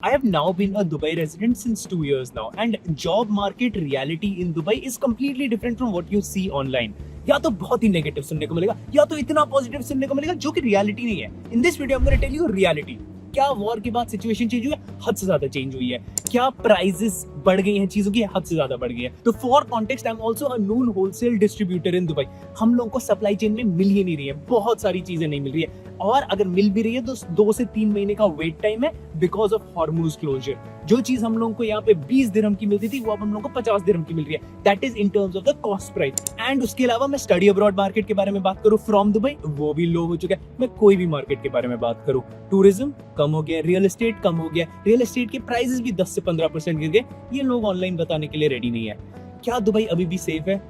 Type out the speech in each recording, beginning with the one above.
I have now been a Dubai resident since 2 years now, and job market reality in Dubai is completely different from what you see online. या तो बहुत ही negative सुनने को मिलेगा या तो इतना पॉजिटिव सुनने को मिलेगा जो कि रियलिटी नहीं है. In this video I am gonna tell you reality. क्या वॉर के बाद सिचुएशन चेंज हुई है? हद से ज्यादा चेंज हुई है. क्या प्राइसेस बढ़ गई हैं चीजों की? हद से ज्यादा बढ़ गई है. तो for context I am also a known wholesale distributor in Dubai. हम लोगों को सप्लाई चेन में मिल ही नहीं रही है, बहुत सारी चीजें नहीं मिल रही है, और अगर मिल भी रही है तो 2 से 3 महीने का वेट टाइम है बिकॉज ऑफ हॉर्मुज क्लोजर. जो चीज हम लोगों को यहाँ पे 20 दिरहम की मिलती थी वो अब हम लोगों को 50 दिरहम की मिल रही है. That is in terms of the cost price. And उसके अलावा मैं स्टडी अब्रॉड मार्केट के बारे में बात करूं फ्रॉम दुबई, वो भी लो हो चुका है. मैं कोई भी मार्केट के बारे में बात करूं, टूरिज्म कम हो गया, रियल एस्टेट कम हो गया, रियल एस्टेट के प्राइसेस भी 10 से 15% गिर गए. ये लोग ऑनलाइन बताने के लिए रेडी नहीं है. क्या दुबई अभी भी सेफ है?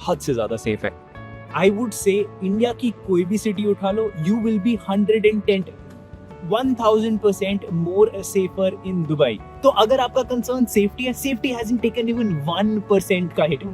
हद से ज्यादा सेफ है. आई वुड से इंडिया की कोई भी सिटी उठा लो, you will be 1000% more safer in Dubai. तो अगर आपका कंसर्न सेफ्टी है, सेफ्टी हैजंट टेकन इवन 1% का हिट,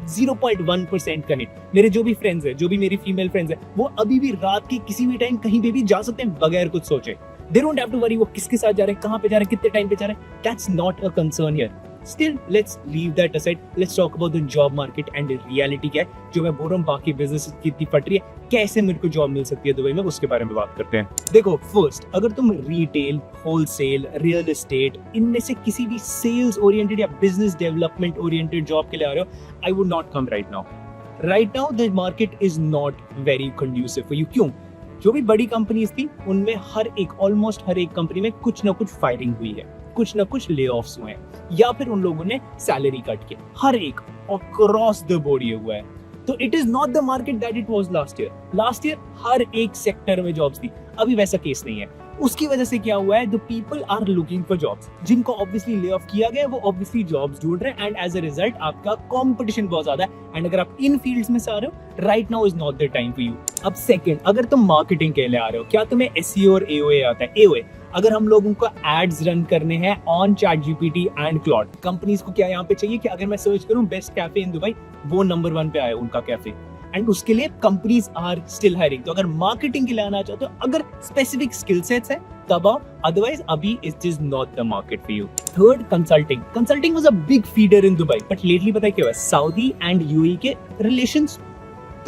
0.1% का हिट. मेरे जो भी फ्रेंड्स है, जो भी मेरी फीमेल फ्रेंड्स है, वो अभी भी रात के किसी भी टाइम कहीं पे भी जा सकते हैं बगैर कुछ सोचे. They don't have to worry वो किसके साथ जा रहे हैं, कहाँ पे जा रहे हैं, कितने टाइम पे जा रहे हैं. That's not a concern here. Still, let's leave that aside. Let's talk about the job market and the reality क्या है. जो मैं बोल रहा हूँ बाकी बिजनेस कितनी फट रही है, कैसे मेरे को जॉब मिल सकती है दुबई में, उसके बारे में बात करते हैं. देखो, फर्स्ट अगर तुम रिटेल, होलसेल, रियल एस्टेट, इनमें से किसी भी सेल्स ओरिएंटेड या बिजनेस डेवलपमेंट ओरिएंटेड जॉब के लिए आ रहे हो, I would not come right now. Right now the market is not very conducive for you. क्यों? जो भी बड़ी कंपनीज थी उनमें ऑलमोस्ट हर एक कंपनी में कुछ ना कुछ फायरिंग हुई है, कुछ ना कुछ ले ऑफ्स हुए हैं, या फिर उन लोगों ने सैलरी कट की. हर एक अक्रॉस द बोर्ड ये हुआ है. तो it is not the market that it was last year. Last year हर एक सेक्टर में जॉब्स थी, अभी वैसा केस नहीं है. उसकी वजह से क्या हुआ है, the people are looking for jobs. जिनको ऑब्वियसली ले ऑफ किया गया वो ऑब्वियसली जॉब्स ढूंढ रहे हैं, एंड एज अ रिजल्ट आपका कंपटीशन बहुत ज्यादा है. एंड अगर आप इन फील्ड्स में से आ रहे हो, right now is not the time for you. अब सेकंड, अगर तुम मार्केटिंग के लिए आ रहे हो, क्या तुम्हें एसईओ और एओए आता है? एओए अगर हम लोगों को एड्स रन करने हैं on ChatGPT and Claude, companies को क्या यहाँ पे चाहिए कि अगर मैं सर्च करूं बेस्ट कैफे इन दुबई, वो नंबर 1 पे आए उनका कैफे. एंड उसके लिए कंपनीज आर स्टिल हायरिंग. तो अगर मार्केटिंग के लिए आना चाहते हो, अगर स्पेसिफिक स्किल सेट्स है तब आओ, अदरवाइज अभी it is not the market for you. Third, consulting. Consulting was a big feeder in Dubai, but lately पता है क्या हुआ, सऊदी एंड यूएई के रिलेशंस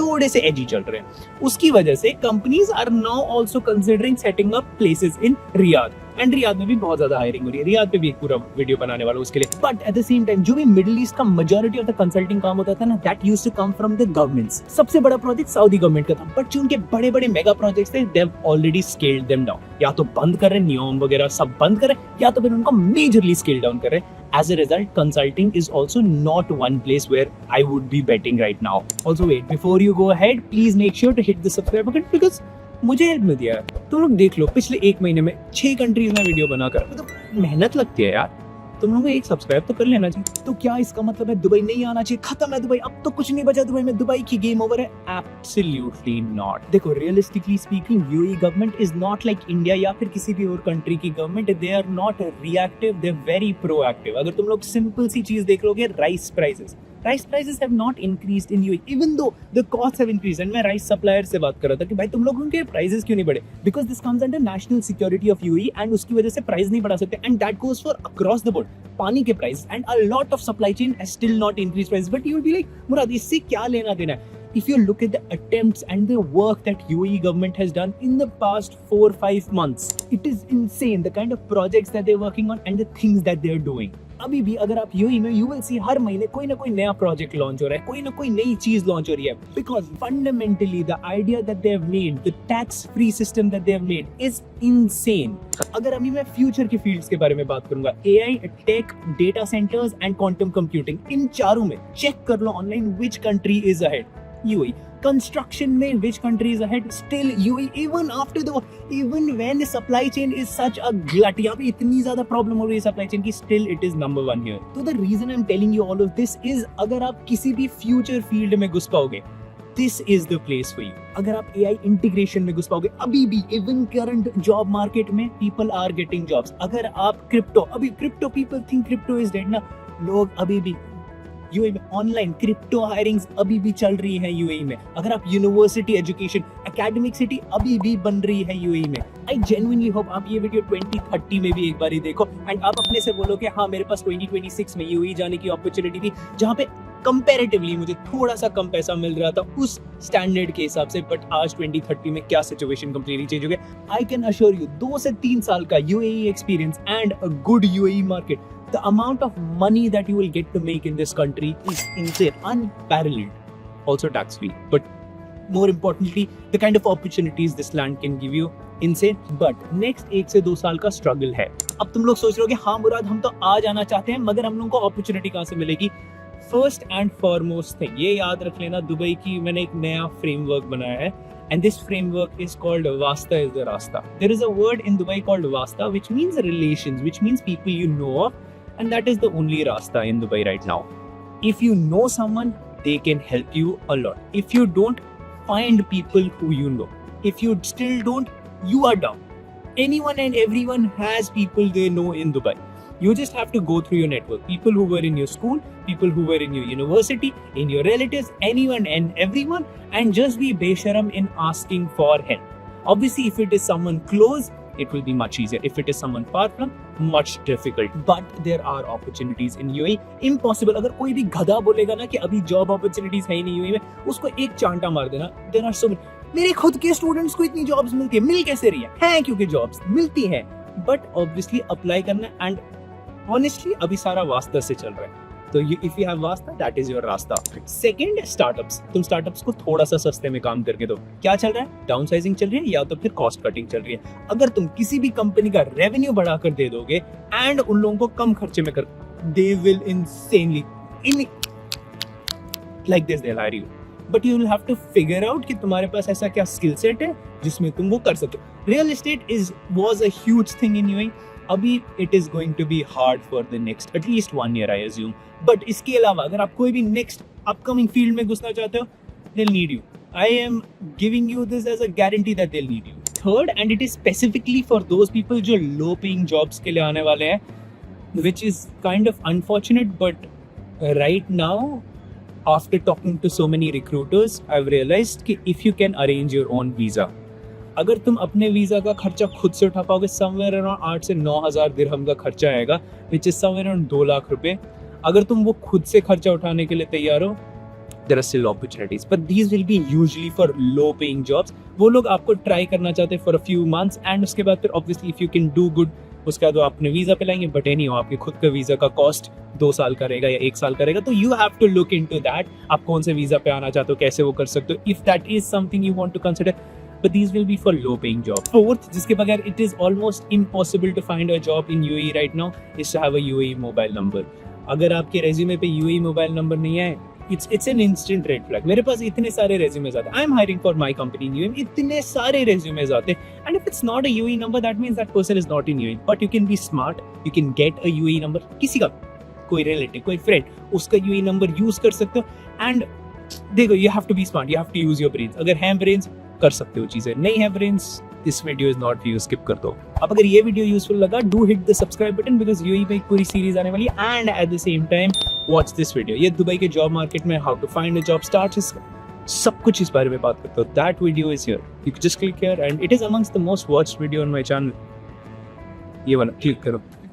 थोड़े से एजी चल रहे हैं. उसकी वजह से companies are now also considering setting up places in Riyadh. And Riyadh में भी बहुत ज्यादा हायरिंग हो रही है. रियाद पे भी एक पूरा वीडियो बनाने वाला उसके लिए. But at the same time जो भी मिडिल ईस्ट का मेजॉरिटी ऑफ द कंसल्टिंग काम होता था ना, that used to come from the governments. सबसे बड़ा प्रोजेक्ट सऊदी गवर्नमेंट का था, बट जो उनके बड़े बड़े मेगा प्रोजेक्ट्स थे, they have already scaled them down. या तो बंद कर रहे, नियम वगैरह सब बंद कर रहे, या तो फिर उनको मेजरली स्केल डाउन कर रहे. As a result, consulting is also not one place where I would be betting right now. Also wait, before you go ahead, please make sure to hit the subscribe button because मुझे help मिलती है. तुम लोग देख लो पिछले 1 महीने में 6 countries में वीडियो बनाकर, मतलब मेहनत लगती है यार. तुम लोगों को एक सब्सक्राइब तो कर लेना चाहिए. तो क्या इसका मतलब है दुबई नहीं आना चाहिए, खत्म है दुबई, अब तो कुछ नहीं बचा दुबई में, दुबई की गेम ओवर है? Absolutely not. देखो, realistically speaking UAE government is not like India या फिर किसी भी और कंट्री की government. They are not reactive, they are very proactive. अगर तुम लोग सिंपल सी चीज देख लोगे, rice prices have not increased in UAE even though the costs have increased. And मैं राइस सप्लायर से बात कर रहा था कि भाई तुम लोगों के प्राइसेस क्यों नहीं बढ़े, because this comes under national security of UAE and उसकी वजह से प्राइस नहीं बढ़ा सकते. And that goes for across the board. पानी के price and a lot of supply chain has still not increased prices. But you will be like, मुराद इससे क्या लेना देना है? If you look at the attempts and the work that UAE government has done in the past 4-5 months, it is insane the kind of projects that they're working on and the things that they're doing. अभी भी अगर आप UAE में, you will see हर महीने कोई ना कोई नया प्रोजेक्ट लॉन्च हो रहा है, कोई ना कोई नई चीज लॉन्च हो रही है. Because fundamentally the idea that they have made, the tax free system that they have made is insane. अगर अभी मैं फ्यूचर के फील्ड्स के बारे में बात करूंगा, AI, tech, data centres and quantum computing, इन चारों में चेक कर लो online which country is ahead. UAE. Construction में which country is ahead? Still UAE. Even when the supply chain is such a glut, यहाँ पे इतनी ज्यादा प्रॉब्लम हो रही है supply chain की, still it is number 1 here. तो the reason I'm telling you all of this is, अगर आप किसी भी फ्यूचर फील्ड में घुस पाओगे, this is the place for you. अगर आप AI इंटीग्रेशन में घुस पाओगे, अभी भी even current job market में people are getting jobs. अगर आप क्रिप्टो, अभी crypto, people think crypto is dead ना, लोग अभी भी यूएई में ऑनलाइन क्रिप्टो हायरिंग्स अभी भी चल रही है यूएई में। अगर आप यूनिवर्सिटी एजुकेशन एकेडमिक सिटी अभी भी बन रही है यूएई में। आई जेन्युइनली होप आप ये वीडियो 2030 में भी एक बार ही देखो एंड आप अपने से बोलो कि हाँ मेरे पास 2026 में यूएई जाने की अपॉर्चुनिटी थी, जहाँ पे कंपैरेटिवली मुझे थोड़ा सा कम पैसा मिल रहा था उस स्टैंडर्ड के हिसाब से, बट आज 2030 में क्या सिचुएशन कंप्लीटली चेंज हो गया। आई कैन अश्योर यू 2 से 3 साल का UAE experience and a good UAE market, the amount of money that you will get to make in this country is insane, unparalleled. Also tax free, but more importantly the kind of opportunities this land can give you, insane. But next 1 से 2 साल का struggle है। अब तुम लोग सोच रहे हो कि हाँ मुराद हम तो आज आना चाहते हैं, मगर हम लोगों को अपॉर्चुनिटी कहाँ से मिलेगी? फर्स्ट एंड फॉरमोस्ट थिंग ये याद रख लेना, दुबई की मैंने एक नया फ्रेमवर्क बनाया है and this framework is called Vasta is the Rasta. There is a word in Dubai called Vasta which means relations, which means people you know of, and that is the only Rasta in Dubai right now. If you know someone, they can help you a lot. If you don't, find people who you know. If you still don't, you are down. Anyone and everyone has people they know in Dubai. You just have to go through your network. People who were in your school, people who were in your university, in your relatives, anyone and everyone, and just be besharam in asking for help. Obviously, if it is someone close, it will be much easier. If it is someone far from, much difficult. But there are opportunities in UAE. Impossible. अगर कोई भी गधा बोलेगा ना कि अभी job opportunities है ही नहीं UAE में, उसको एक चांटा मार देना। There are so many. मेरे खुद के स्टूडेंट्स को इतनी जॉब्स मिलती है, मिल कैसे रही है क्योंकि जॉब्स मिलती है, बट ऑब्वियसली अप्लाई करना एंड ऑनेस्टली अभी सारा वास्ता से चल रहा है। तो इफ यू हैव वास्ता दैट इज योर रास्ता। Second, startups. तुम स्टार्टअप्स को थोड़ा सा सस्ते में काम करके दो। क्या चल रहा है? डाउनसाइजिंग चल रही है या तो फिर कॉस्ट कटिंग चल रही है। अगर तुम किसी भी कंपनी का रेवेन्यू बढ़ाकर दे दोगे एंड उन लोगों को कम खर्चे में कर, they will insanely like this they hire you, but you will have to figure out कि तुम्हारे पास ऐसा क्या स्किल सेट है जिसमें तुम वो कर सकते हो। Real estate was a huge thing in UAE. अभी it is going to be hard for the next at least 1 year I assume. But इसके अलावा अगर आप कोई भी नेक्स्ट अपकमिंग फील्ड में घुसना चाहते हो, they'll need you. I am giving you this as a guarantee that they'll need you. Third, and it is specifically for those people जो low paying jobs के लिए आने वाले हैं, which is kind of unfortunate, but right now after talking to so many recruiters, I've realized कि if you can arrange your own visa, अगर तुम अपने वीजा का खर्चा खुद से उठा पाओगे, समवेयर अराउंड 8 से 9,000 दिरहम का खर्चा आएगा, which is somewhere around 2 lakh रुपए। अगर तुम वो खुद से खर्चा उठाने के लिए तैयार हो, there are still opportunities, but these will be usually for low paying jobs. वो लोग आपको ट्राई करना चाहते हैं for a few months and उसके बाद फिर obviously if you can do good, उसके बाद वो अपने वीजा पे लाएंगे, बट नहीं हो आपके खुद का वीजा का कॉस्ट 2 साल का रहेगा या 1 साल का रहेगा। तो you have to look into that, आप कौन से वीजा पे आना चाहते हो, कैसे वो कर सकते हो, if that is something you want to consider. But these will be for low paying jobs. Fourth, जिसके बगैर it is almost impossible to find a job in UAE right now, is to have a UAE mobile number. अगर आपके resume पे UAE mobile number नहीं है, it's an instant red flag. मेरे पास इतने सारे रेज्यूमेज आते हैं, I am hiring for my company in UAE, इतने सारे रेज्यूमेज आते हैं, and if it's not a UAE number, that means that person is not in UAE. But you can be smart, you can get a UAE number, किसी का, कोई relative, कोई friend, उसका UAE number use कर सकते हो। And देखो, you have to be smart, you have to use your brains. अगर हैं brains कर सकते हो चीजें, नहीं है brains, this video is not for you, skip कर दो। अब अगर ये वीडियो यूजफुल लगा, do hit the subscribe button, because UAE पे एक पूरी सीरीज आने वाली है, and at the same time watch this video. ये दुबई के जॉब मार्केट में how to find a job start, सब कुछ इस बारे में बात करते हो। That video is here, you just click here and it is amongst the most watched video on my channel. ये वाला क्लिक करो।